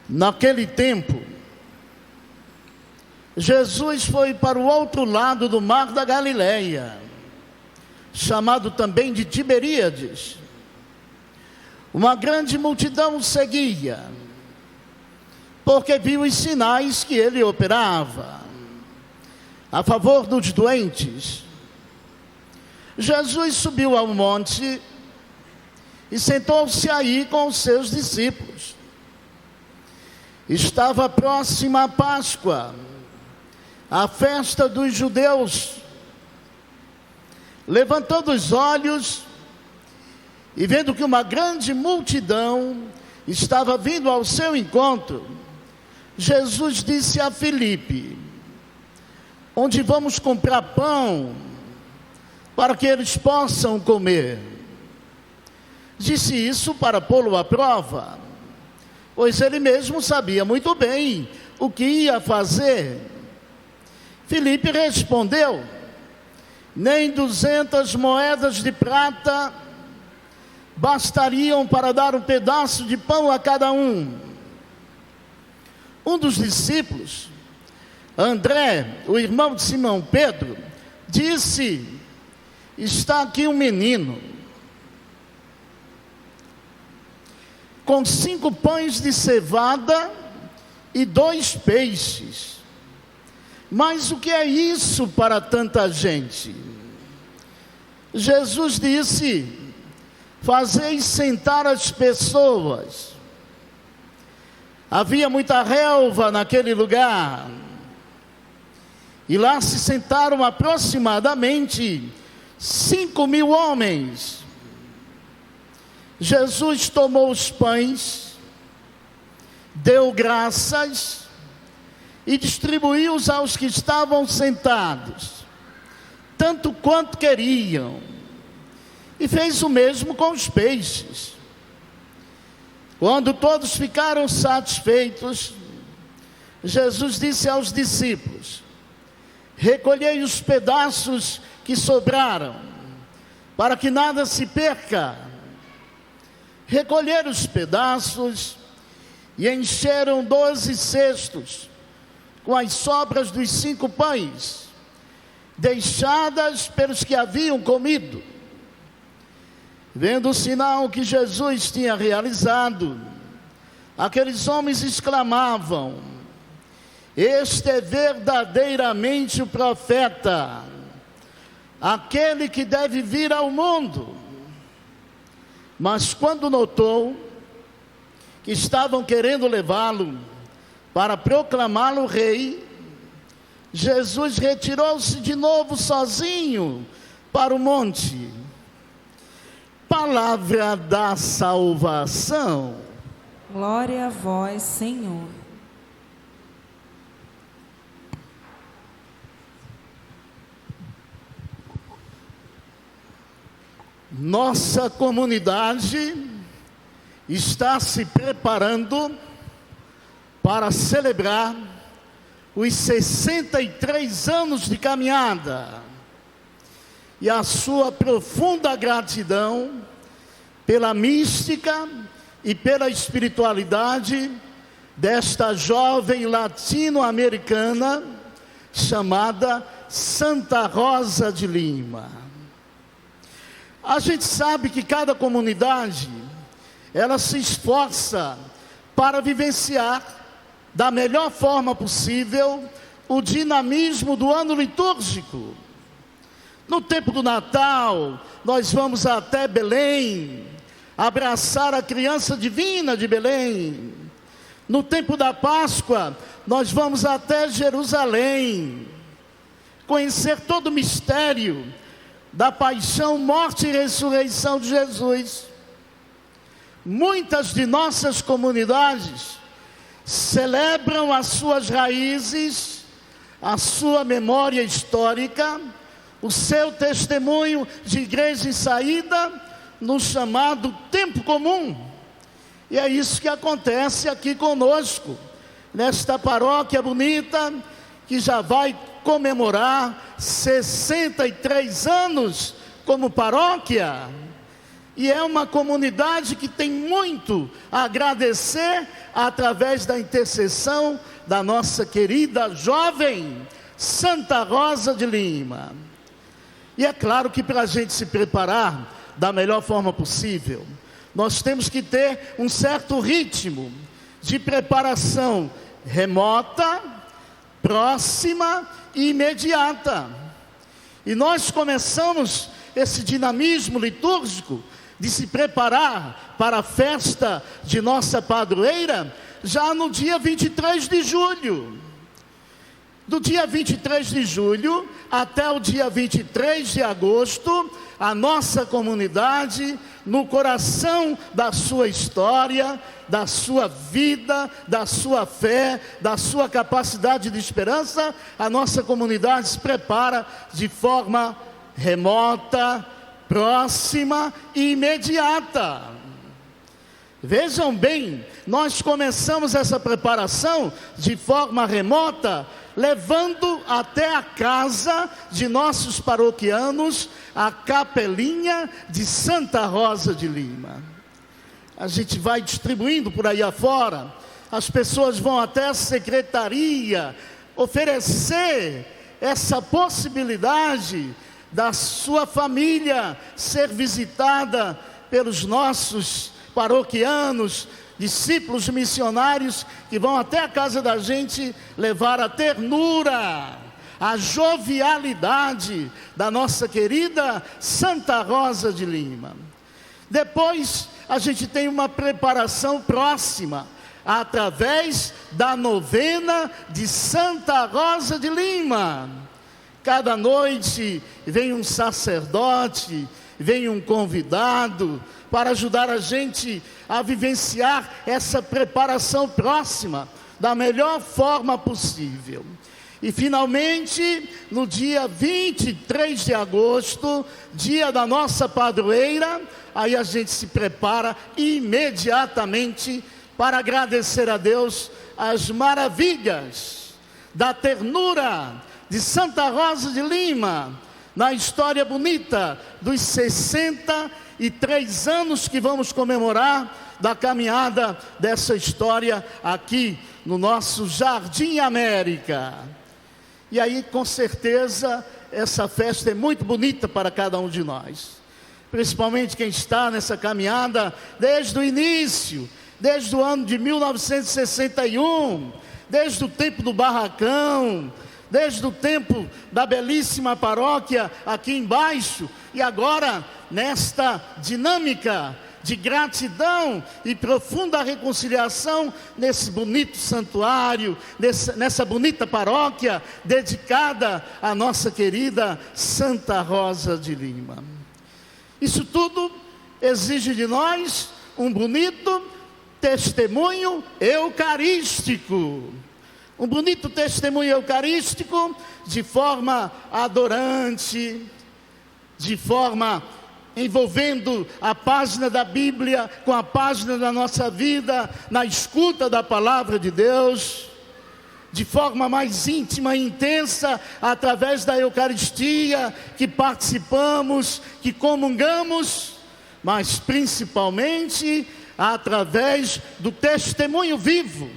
Naquele tempo, Jesus foi para o outro lado do mar da Galileia, chamado também de Tiberíades. Uma grande multidão o seguia, porque viu os sinais que ele operava a favor dos doentes. Jesus subiu ao monte e sentou-se aí com os seus discípulos. Estava próxima a Páscoa, a festa dos judeus. Levantando os olhos e vendo que uma grande multidão estava vindo ao seu encontro, Jesus disse a Filipe: onde vamos comprar pão para que eles possam comer? Disse isso para pô-lo à prova, pois ele mesmo sabia muito bem o que ia fazer. Filipe respondeu: nem 200 moedas de prata bastariam para dar um pedaço de pão a cada um. Um dos discípulos, André, o irmão de Simão Pedro, disse: está aqui um menino com 5 pães de cevada e 2 peixes. Mas o que é isso para tanta gente? Jesus disse: fazeis sentar as pessoas. Havia muita relva naquele lugar, e lá se sentaram aproximadamente 5.000 homens. Jesus tomou os pães, deu graças e distribuiu-os aos que estavam sentados, tanto quanto queriam, e fez o mesmo com os peixes. Quando todos ficaram satisfeitos, Jesus disse aos discípulos: recolhei os pedaços que sobraram, para que nada se perca. Recolheram os pedaços e encheram 12 cestos com as sobras dos 5 pães, deixadas pelos que haviam comido. Vendo o sinal que Jesus tinha realizado, aqueles homens exclamavam: este é verdadeiramente o profeta, aquele que deve vir ao mundo. Mas quando notou que estavam querendo levá-lo para proclamá-lo rei, Jesus retirou-se de novo sozinho para o monte. Palavra da salvação. Glória a vós, Senhor. Nossa comunidade está se preparando para celebrar os 63 anos de caminhada e a sua profunda gratidão pela mística e pela espiritualidade desta jovem latino-americana chamada Santa Rosa de Lima. A gente sabe que cada comunidade, ela se esforça para vivenciar da melhor forma possível o dinamismo do ano litúrgico. No tempo do Natal, nós vamos até Belém, abraçar a criança divina de Belém. No tempo da Páscoa, nós vamos até Jerusalém, conhecer todo o mistério da paixão, morte e ressurreição de Jesus. Muitas de nossas comunidades celebram as suas raízes, a sua memória histórica, o seu testemunho de igreja em saída, no chamado tempo comum. E é isso que acontece aqui conosco, nesta paróquia bonita, que já vai comemorar 63 anos como paróquia. E é uma comunidade que tem muito a agradecer através da intercessão da nossa querida jovem Santa Rosa de Lima. E é claro que para a gente se preparar da melhor forma possível, nós temos que ter um certo ritmo de preparação remota, próxima e imediata. E nós começamos esse dinamismo litúrgico de se preparar para a festa de nossa padroeira já no dia 23 de julho. Do dia 23 de julho até o dia 23 de agosto, a nossa comunidade, no coração da sua história, da sua vida, da sua fé, da sua capacidade de esperança, a nossa comunidade se prepara de forma remota, próxima e imediata. Vejam bem, nós começamos essa preparação de forma remota, levando até a casa de nossos paroquianos a capelinha de Santa Rosa de Lima. A gente vai distribuindo por aí afora, as pessoas vão até a secretaria oferecer essa possibilidade da sua família ser visitada pelos nossos paroquianos, discípulos missionários que vão até a casa da gente levar a ternura, a jovialidade da nossa querida Santa Rosa de Lima. Depois a gente tem uma preparação próxima, através da novena de Santa Rosa de Lima. Cada noite vem um sacerdote, vem um convidado para ajudar a gente a vivenciar essa preparação próxima da melhor forma possível. E finalmente, no dia 23 de agosto, dia da nossa padroeira, aí a gente se prepara imediatamente para agradecer a Deus as maravilhas da ternura de Santa Rosa de Lima, na história bonita dos 63 anos que vamos comemorar da caminhada dessa história aqui no nosso Jardim América. E aí, com certeza, essa festa é muito bonita para cada um de nós, principalmente quem está nessa caminhada desde o início, desde o ano de 1961, desde o tempo do barracão, desde o tempo da belíssima paróquia aqui embaixo, e agora nesta dinâmica de gratidão e profunda reconciliação nesse bonito santuário, nessa bonita paróquia dedicada à nossa querida Santa Rosa de Lima. Isso tudo exige de nós um bonito testemunho eucarístico. Um bonito testemunho eucarístico de forma adorante, de forma envolvendo a página da Bíblia com a página da nossa vida, na escuta da palavra de Deus, de forma mais íntima e intensa, através da Eucaristia, que participamos, que comungamos, mas principalmente através do testemunho vivo,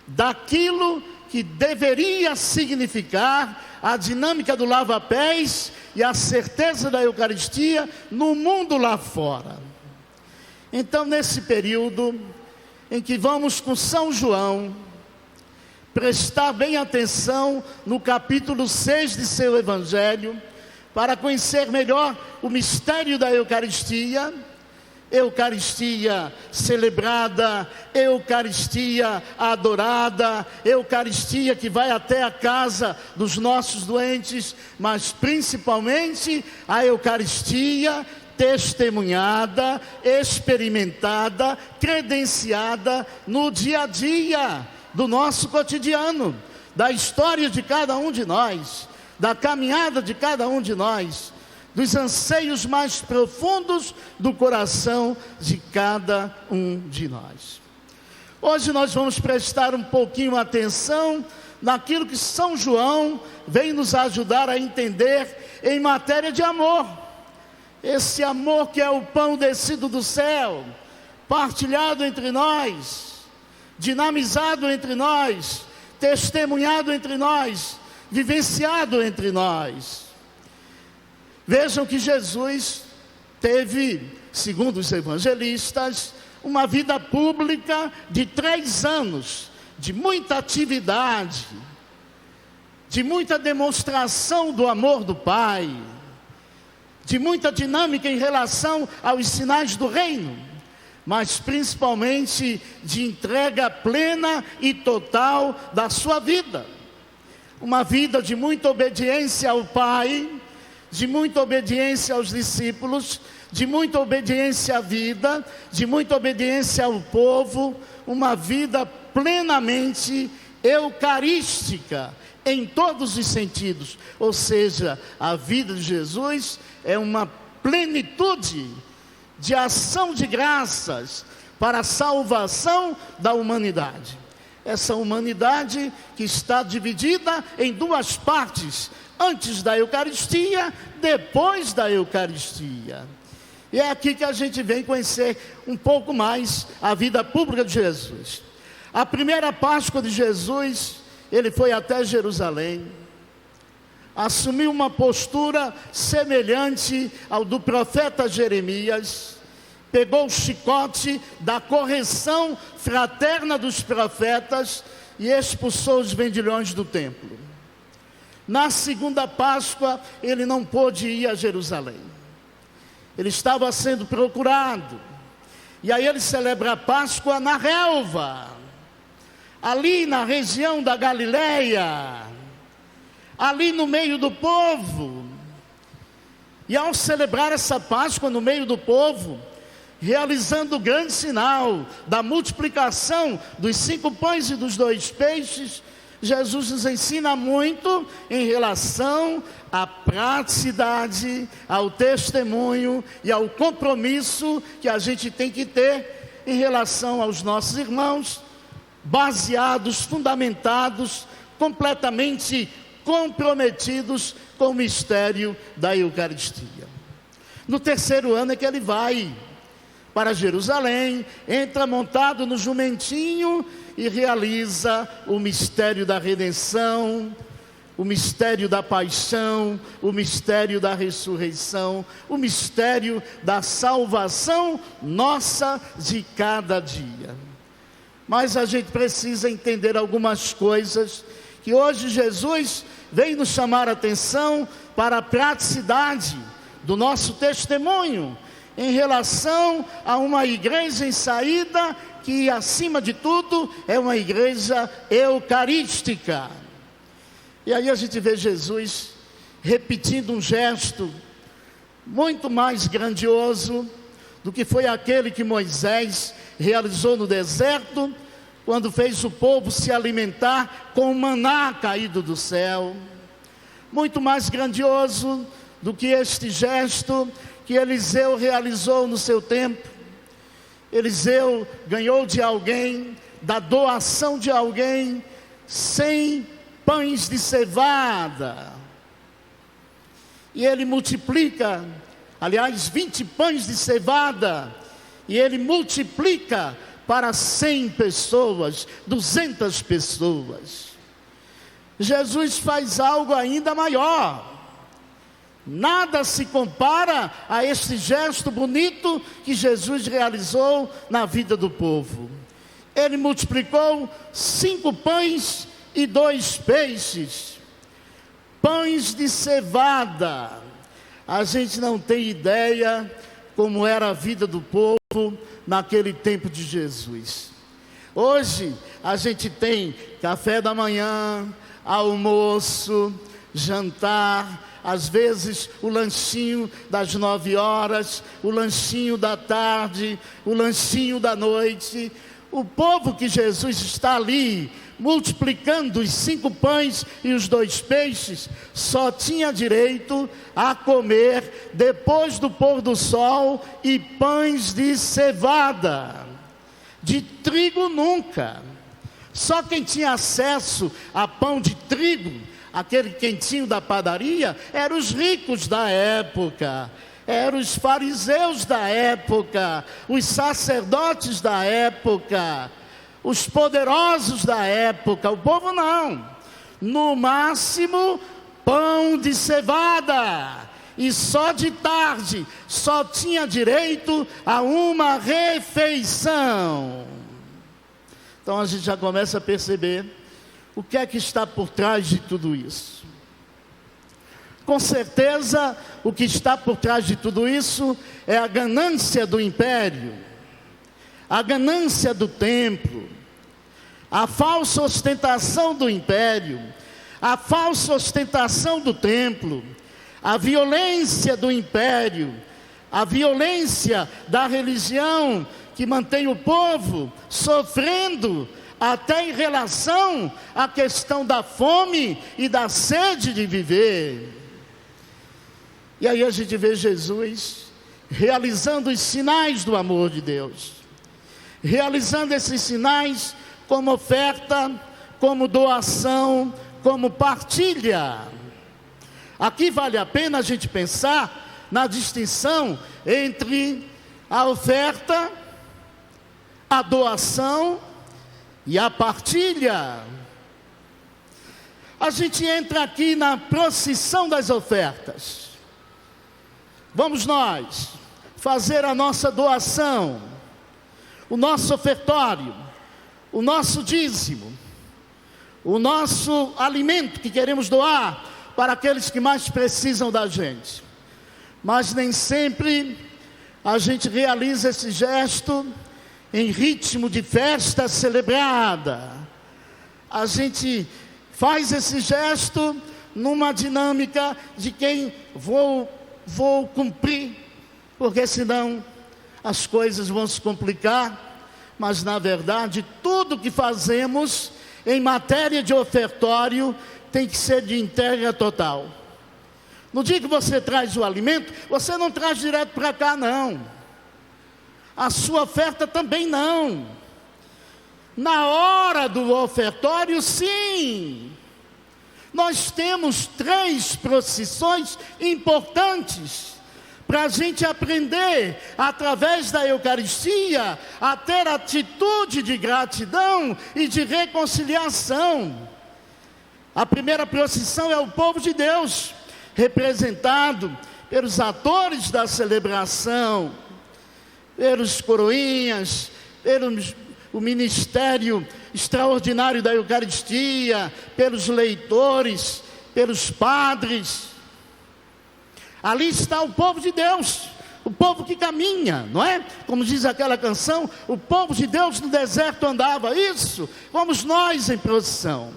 daquilo que deveria significar a dinâmica do lava-pés e a certeza da Eucaristia no mundo lá fora. Então, nesse período em que vamos com São João, prestar bem atenção no capítulo 6 de seu Evangelho, para conhecer melhor o mistério da Eucaristia, Eucaristia celebrada, Eucaristia adorada, Eucaristia que vai até a casa dos nossos doentes, mas principalmente a Eucaristia testemunhada, experimentada, credenciada no dia a dia do nosso cotidiano, da história de cada um de nós, da caminhada de cada um de nós, dos anseios mais profundos do coração de cada um de nós. Hoje nós vamos prestar um pouquinho atenção naquilo que São João vem nos ajudar a entender em matéria de amor. esse amor que é o pão descido do céu, partilhado entre nós, dinamizado entre nós, testemunhado entre nós, vivenciado entre nós. Vejam que Jesus teve, segundo os evangelistas, uma vida pública de 3 anos, de muita atividade, de muita demonstração do amor do Pai, de muita dinâmica em relação aos sinais do reino, mas principalmente de entrega plena e total da sua vida. Uma vida de muita obediência ao Pai, de muita obediência aos discípulos, de muita obediência à vida, de muita obediência ao povo, uma vida plenamente eucarística, em todos os sentidos. Ou seja, a vida de Jesus é uma plenitude de ação de graças para a salvação da humanidade. Essa humanidade que está dividida em 2 partes, antes da Eucaristia, depois da Eucaristia. E é aqui que a gente vem conhecer um pouco mais a vida pública de Jesus. A primeira Páscoa de Jesus, ele foi até Jerusalém, assumiu uma postura semelhante ao do profeta Jeremias, pegou o chicote da correção fraterna dos profetas e expulsou os vendilhões do templo. Na segunda Páscoa, ele não pôde ir a Jerusalém. Ele estava sendo procurado. E aí ele celebra a Páscoa na relva, ali na região da Galileia, ali no meio do povo. E ao celebrar essa Páscoa no meio do povo, realizando o grande sinal da multiplicação dos 5 pães e dos 2 peixes, Jesus nos ensina muito em relação à praticidade, ao testemunho e ao compromisso que a gente tem que ter em relação aos nossos irmãos, baseados, fundamentados, completamente comprometidos com o mistério da Eucaristia. No 3º ano é que ele vai para Jerusalém, entra montado no jumentinho e realiza o mistério da redenção, o mistério da paixão, o mistério da ressurreição, o mistério da salvação nossa de cada dia. Mas a gente precisa entender algumas coisas que hoje Jesus vem nos chamar a atenção para a praticidade do nosso testemunho em relação a uma igreja em saída que, acima de tudo, é uma igreja eucarística. E aí a gente vê Jesus repetindo um gesto muito mais grandioso do que foi aquele que Moisés realizou no deserto, quando fez o povo se alimentar com o maná caído do céu. Muito mais grandioso do que este gesto que Eliseu realizou no seu tempo. Eliseu ganhou de alguém, da doação de alguém, 100 pães de cevada. E ele multiplica, aliás, 20 pães de cevada, e ele multiplica para 100 pessoas, 200 pessoas. Jesus faz algo ainda maior. Nada se compara a esse gesto bonito que Jesus realizou na vida do povo. Ele multiplicou 5 pães e 2 peixes. Pães de cevada. A gente não tem ideia como era a vida do povo naquele tempo de Jesus. Hoje a gente tem café da manhã, almoço, jantar, às vezes o lanchinho das 9 horas, o lanchinho da tarde, o lanchinho da noite. O povo que Jesus está ali multiplicando os 5 pães e os 2 peixes, só tinha direito a comer depois do pôr do sol e pães de cevada, de trigo nunca. Só quem tinha acesso a pão de trigo, aquele quentinho da padaria, eram os ricos da época. eram os fariseus da época, os sacerdotes da época, os poderosos da época. O povo não. No máximo, pão de cevada. E só de tarde, só tinha direito a uma refeição. Então a gente já começa a perceber o que é que está por trás de tudo isso. Com certeza, o que está por trás de tudo isso é a ganância do império, a ganância do templo, a falsa ostentação do império, a falsa ostentação do templo, a violência do império, a violência da religião que mantém o povo sofrendo até em relação à questão da fome e da sede de viver. E aí a gente vê Jesus realizando os sinais do amor de Deus, realizando esses sinais como oferta, como doação, como partilha. Aqui vale a pena a gente pensar na distinção entre a oferta, a doação e a partilha. A gente entra aqui na procissão das ofertas. Vamos nós fazer a nossa doação, o nosso ofertório, o nosso dízimo, o nosso alimento que queremos doar para aqueles que mais precisam da gente. Mas nem sempre a gente realiza esse gesto em ritmo de festa celebrada. A gente faz esse gesto numa dinâmica de quem vou cumprir, porque senão as coisas vão se complicar. Mas na verdade, tudo que fazemos em matéria de ofertório tem que ser de entrega total. No dia que você traz o alimento, você não traz direto para cá, não. A sua oferta também não. Na hora do ofertório, sim. Nós temos 3 procissões importantes para a gente aprender, através da Eucaristia, a ter atitude de gratidão e de reconciliação. A primeira procissão é o povo de Deus, representado pelos atores da celebração, pelos coroinhas, o ministério extraordinário da Eucaristia, pelos leitores, pelos padres. Ali está o povo de Deus, o povo que caminha, não é? Como diz aquela canção, o povo de Deus no deserto andava. Isso, vamos nós em procissão.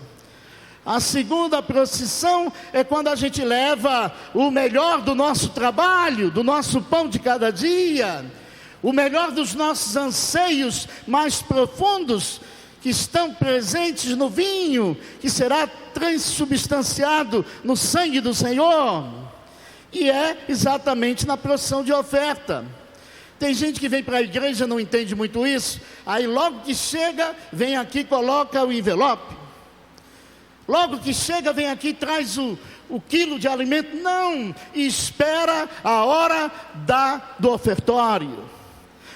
A segunda procissão é quando a gente leva o melhor do nosso trabalho, do nosso pão de cada dia, o melhor dos nossos anseios mais profundos, que estão presentes no vinho, que será transubstanciado no sangue do Senhor. E é exatamente na procissão de oferta. Tem gente que vem para a igreja e não entende muito isso, aí logo que chega, vem aqui e coloca o envelope. Logo que chega, vem aqui e traz o quilo de alimento. Não, espera a hora do ofertório.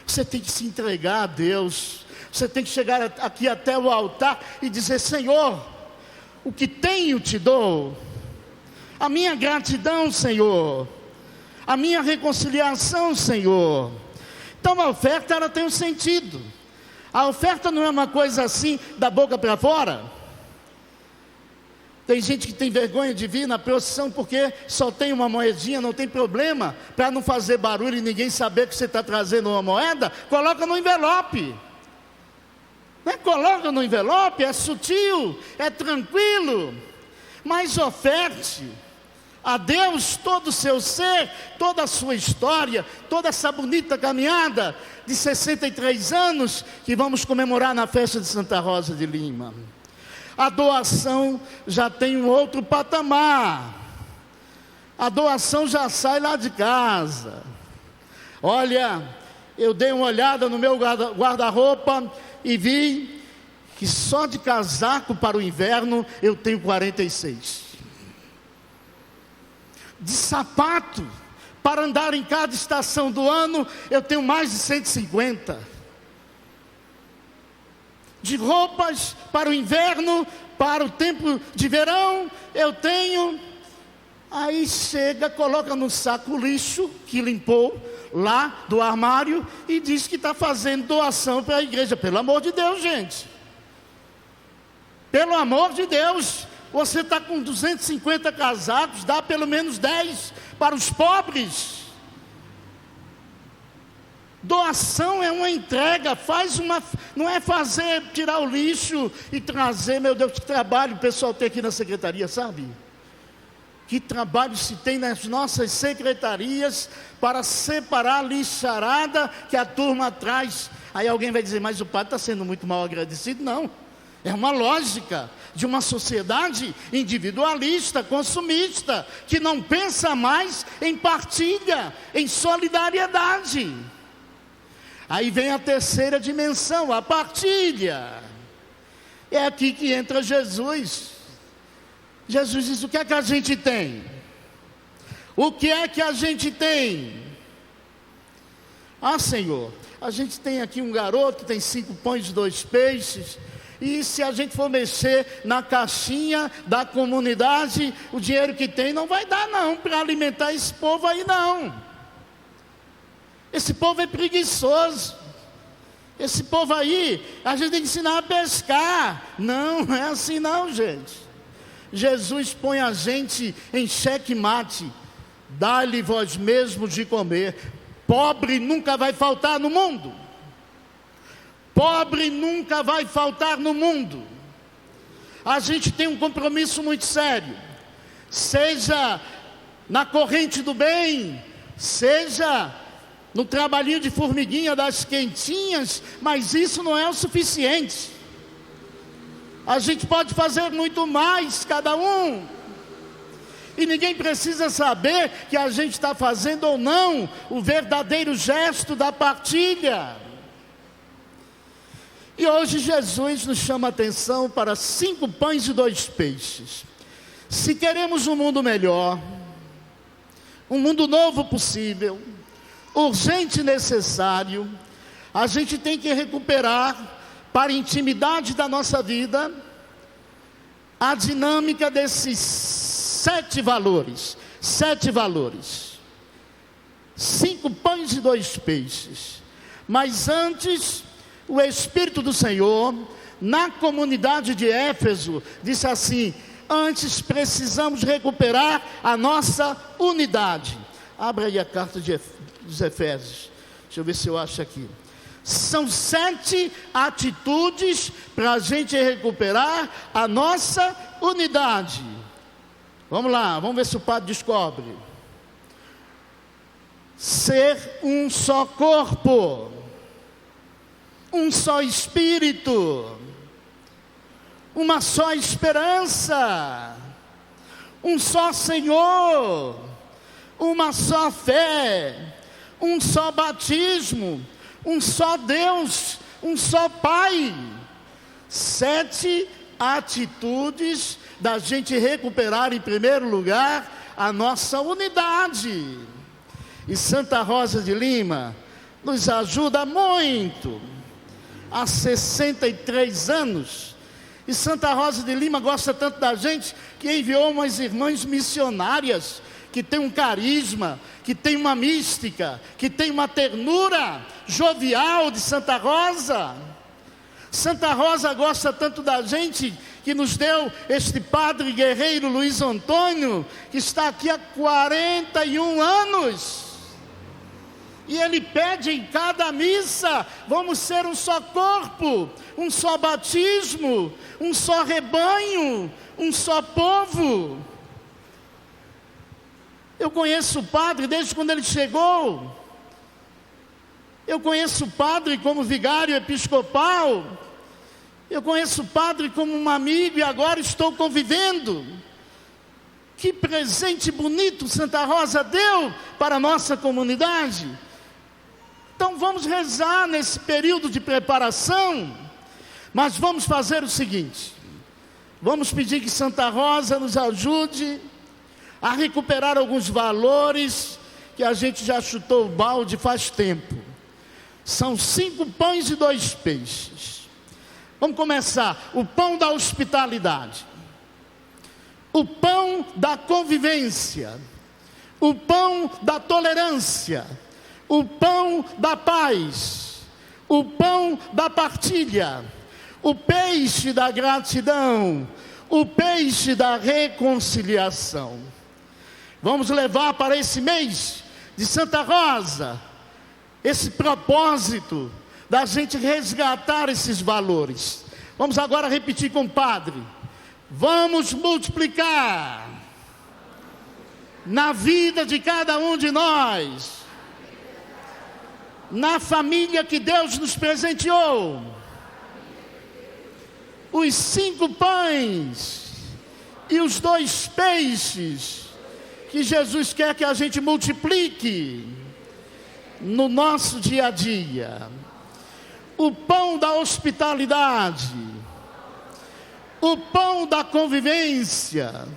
Você tem que se entregar a Deus. Você tem que chegar aqui até o altar e dizer: Senhor, o que tenho te dou. A minha gratidão, Senhor. A minha reconciliação, Senhor. Então a oferta, ela tem um sentido. A oferta não é uma coisa assim, da boca para fora. Tem gente que tem vergonha de vir na procissão porque só tem uma moedinha, não tem problema. Para não fazer barulho e ninguém saber que você está trazendo uma moeda, coloca no envelope. Não é? Coloca no envelope, é sutil, é tranquilo. Mas oferte a Deus todo o seu ser, toda a sua história, toda essa bonita caminhada de 63 anos que vamos comemorar na festa de Santa Rosa de Lima. A doação já tem um outro patamar. A doação já sai lá de casa. Olha, eu dei uma olhada no meu guarda-roupa e vi que só de casaco para o inverno eu tenho 46. De sapato para andar em cada estação do ano, eu tenho mais de 150. De roupas para o inverno, para o tempo de verão, eu tenho. Aí chega, coloca no saco lixo que limpou lá do armário e diz que está fazendo doação para a igreja. Pelo amor de Deus, gente. Pelo amor de Deus. Você está com 250 casacos, dá pelo menos 10 para os pobres. Doação é uma entrega, não é tirar o lixo e trazer. Meu Deus, que trabalho o pessoal tem aqui na secretaria, sabe? Que trabalho se tem nas nossas secretarias para separar a lixarada que a turma traz. Aí alguém vai dizer, mas o padre está sendo muito mal agradecido. Não, é uma lógica de uma sociedade individualista, consumista, que não pensa mais em partilha, em solidariedade. Aí vem a terceira dimensão, a partilha. É aqui que entra Jesus. Jesus diz, o que é que a gente tem? O que é que a gente tem? Ah, Senhor, a gente tem aqui um garoto que tem 5 pães e 2 peixes. E se a gente for mexer na caixinha da comunidade, o dinheiro que tem não vai dar não, para alimentar esse povo aí não. Esse povo é preguiçoso. Esse povo aí, a gente tem que ensinar a pescar. Não é assim não, gente. Jesus põe a gente em xeque-mate. Dá-lhe vós mesmos de comer. Pobre nunca vai faltar no mundo. Pobre nunca vai faltar no mundo. A gente tem um compromisso muito sério. Seja na corrente do bem, seja no trabalhinho de formiguinha das quentinhas, mas isso não é o suficiente. A gente pode fazer muito mais, cada um. E ninguém precisa saber que a gente está fazendo ou não o verdadeiro gesto da partilha. E hoje Jesus nos chama a atenção para 5 pães e 2 peixes. Se queremos um mundo melhor, um mundo novo possível, urgente e necessário, a gente tem que recuperar para a intimidade da nossa vida a dinâmica desses 7 valores. 7 valores. 5 pães e 2 peixes. Mas antes, o Espírito do Senhor, na comunidade de Éfeso, disse assim: antes precisamos recuperar a nossa unidade. Abra aí a carta dos Efésios. Deixa eu ver se eu acho aqui. São 7 atitudes para a gente recuperar a nossa unidade. Vamos lá, vamos ver se o padre descobre. Ser um só corpo, um só espírito, uma só esperança, um só Senhor, uma só fé, um só batismo, um só Deus, um só Pai. 7 atitudes da gente recuperar, em primeiro lugar, a nossa unidade. E Santa Rosa de Lima nos ajuda muito. Há 63 anos. E Santa Rosa de Lima gosta tanto da gente que enviou umas irmãs missionárias que tem um carisma, que tem uma mística, que tem uma ternura jovial de Santa Rosa. Santa Rosa gosta tanto da gente que nos deu este padre guerreiro Luiz Antônio, que está aqui há 41 anos. E ele pede em cada missa: vamos ser um só corpo, um só batismo, um só rebanho, um só povo. Eu conheço o padre desde quando ele chegou. Eu conheço o padre como vigário episcopal. Eu conheço o padre como um amigo e agora estou convivendo. Que presente bonito Santa Rosa deu para a nossa comunidade. Então vamos rezar nesse período de preparação, mas vamos fazer o seguinte: vamos pedir que Santa Rosa nos ajude a recuperar alguns valores que a gente já chutou o balde faz tempo. São 5 pães e 2 peixes. Vamos começar. O pão da hospitalidade, o pão da convivência, o pão da tolerância, o pão da paz, o pão da partilha, o peixe da gratidão, o peixe da reconciliação. Vamos levar para esse mês de Santa Rosa esse propósito da gente resgatar esses valores. Vamos agora repetir com o Padre. Vamos multiplicar na vida de cada um de nós, na família que Deus nos presenteou, os 5 pães e os 2 peixes que Jesus quer que a gente multiplique no nosso dia a dia. O pão da hospitalidade, o pão da convivência,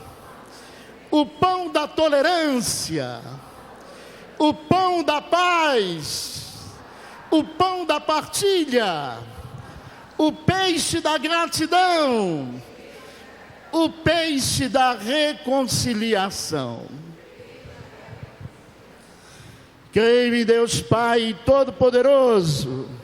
o pão da tolerância, o pão da paz, o pão da partilha, o peixe da gratidão, o peixe da reconciliação. Creio em Deus Pai Todo-Poderoso,